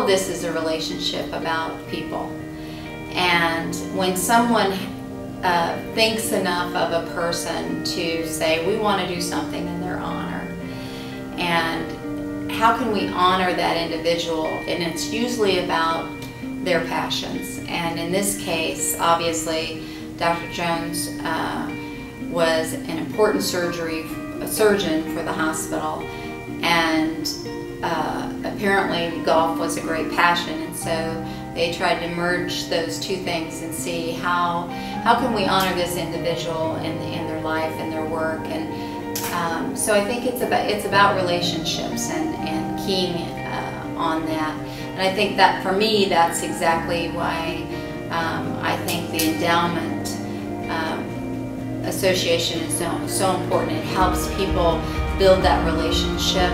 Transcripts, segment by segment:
this is a relationship about people. And when someone thinks enough of a person to say, we want to do something in their honor, and how can we honor that individual? And it's usually about their passions. And in this case, obviously, Dr. Jones was an important surgeon for the hospital, and apparently golf was a great passion, and so they tried to merge those two things and see how can we honor this individual in their life and their work. And so I think it's about relationships and keying on that. And I think that for me, that's exactly why I think the endowment association is so important. It helps people build that relationship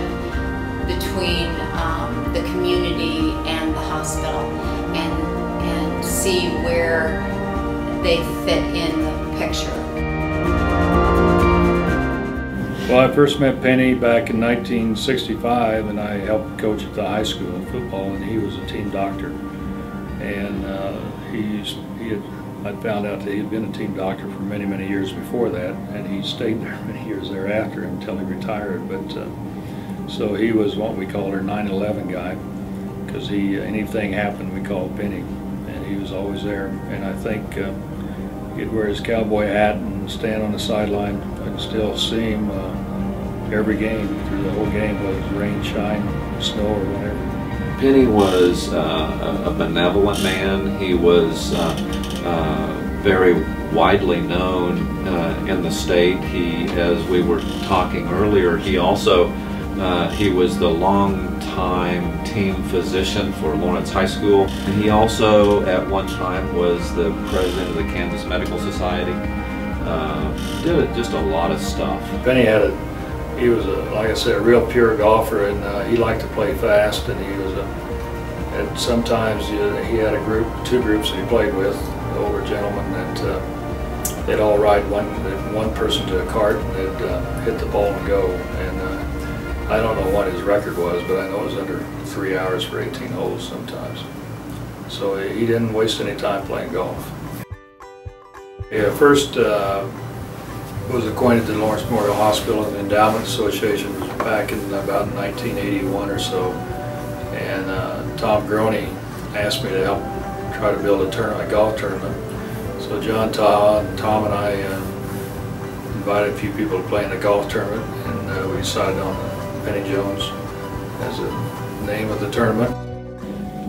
between the community and the hospital, and see where they fit in the picture. Well, I first met Penny back in 1965, and I helped coach at the high school in football, and he was a team doctor. And I found out that he had been a team doctor for many, many years before that, and he stayed there many years thereafter until he retired. But so he was what we called our 9/11 guy, because anything happened, we called Penny, and he was always there. And I think he'd wear his cowboy hat and stand on the sideline. I can still see him every game, through the whole game, whether it was rain, shine, snow, or whatever. Penny was a benevolent man. He was very widely known in the state. As we were talking earlier, he also he was the longtime team physician for Lawrence High School. And he also, at one time, was the president of the Kansas Medical Society. Did just a lot of stuff. Penny he was like I said, a real pure golfer, and he liked to play fast. And he was and sometimes he had two groups that he played with, older gentlemen, that they'd all ride one person to a cart, and they'd hit the ball and go. And I don't know what his record was, but I know it was under 3 hours for 18 holes sometimes. So he didn't waste any time playing golf. Yeah, first was acquainted to the Lawrence Memorial Hospital and the Endowment Association back in about 1981 or so. And Tom Groney asked me to help try to build a golf tournament. So John, Tom and I invited a few people to play in the golf tournament, and we decided on Penny Jones as the name of the tournament.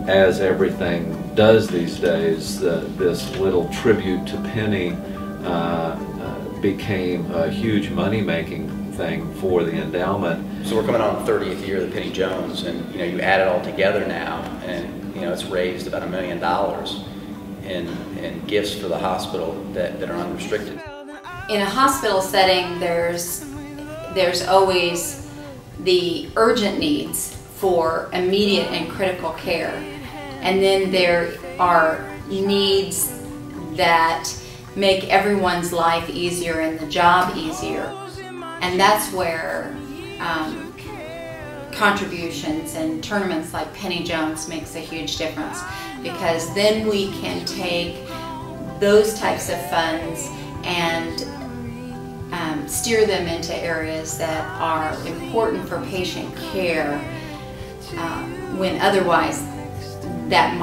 As everything does these days, this little tribute to Penny became a huge money-making thing for the endowment. So we're coming on the 30th year of the Penny Jones, and you add it all together now, and it's raised about $1 million in gifts for the hospital that are unrestricted. In a hospital setting, there's always the urgent needs for immediate and critical care, and then there are needs that make everyone's life easier and the job easier. And that's where contributions and tournaments like Penny Jones makes a huge difference, because then we can take those types of funds and steer them into areas that are important for patient care, when otherwise that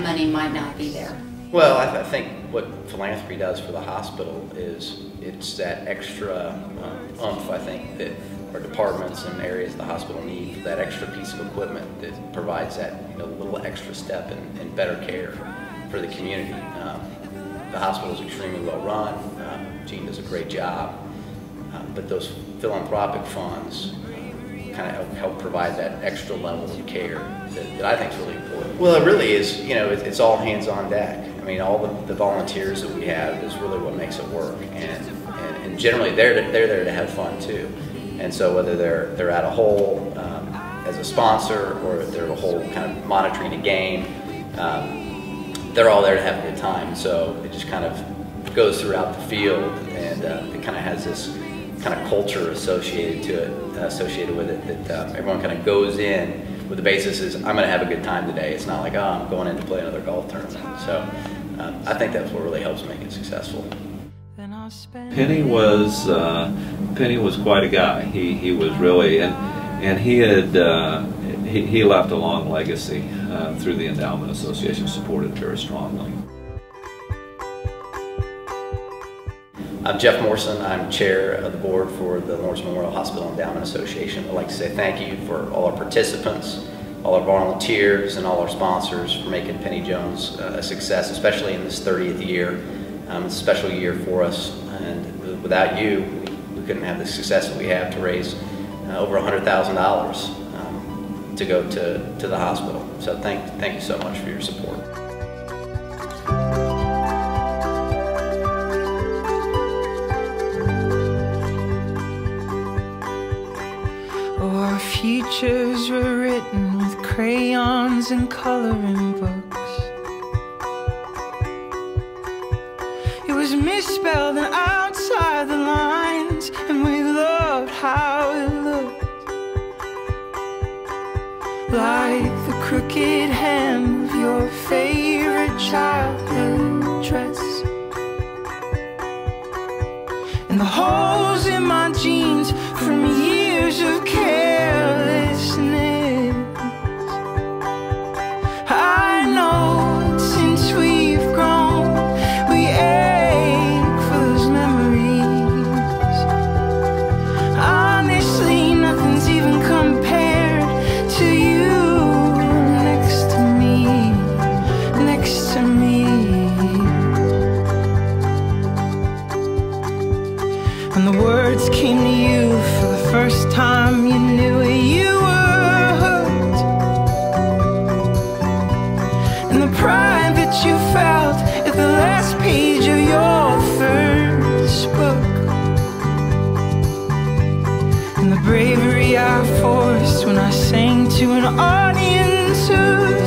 money might not be there. Well, I think what philanthropy does for the hospital is it's that extra oomph, I think, that our departments and areas of the hospital need, that extra piece of equipment that provides that little extra step in better care for the community. The hospital is extremely well run. Gene does a great job, but those philanthropic funds kind of help provide that extra level of care that I think is really important. Well, it really is. It's all hands on deck. I mean, all the volunteers that we have is really what makes it work, and generally they're there to have fun too. And so whether they're at a hole as a sponsor, or they're a hole kind of monitoring a game, they're all there to have a good time. So it just kind of goes throughout the field, and it kind of has this kind of culture associated with it, that everyone kind of goes in with the basis is I'm going to have a good time today. It's not like, oh, I'm going in to play another golf tournament. So I think that's what really helps make it successful. Penny was quite a guy. He was really, and he had he left a long legacy through the Endowment Association, supported very strongly. I'm Jeff Morrison. I'm chair of the board for the Lawrence Memorial Hospital Endowment Association. I'd like to say thank you for all our participants, all our volunteers, and all our sponsors for making Penny Jones a success, especially in this 30th year. It's a special year for us, and without you, we couldn't have the success that we have to raise over $100,000 to go to the hospital. So thank you so much for your support. Our futures were written with crayons and coloring books. It was misspelled and outside the lines, and we loved how it looked. Like the crooked hem of your favorite childhood dress, and the holes in my jeans from years of carelessness. I know since we've grown, we ache for those memories. Honestly, nothing's even compared to you next to me, next to me. When the words came to you for the first time, you knew it, you were hooked. And the pride that you felt at the last page of your first book, and the bravery I forced when I sang to an audience of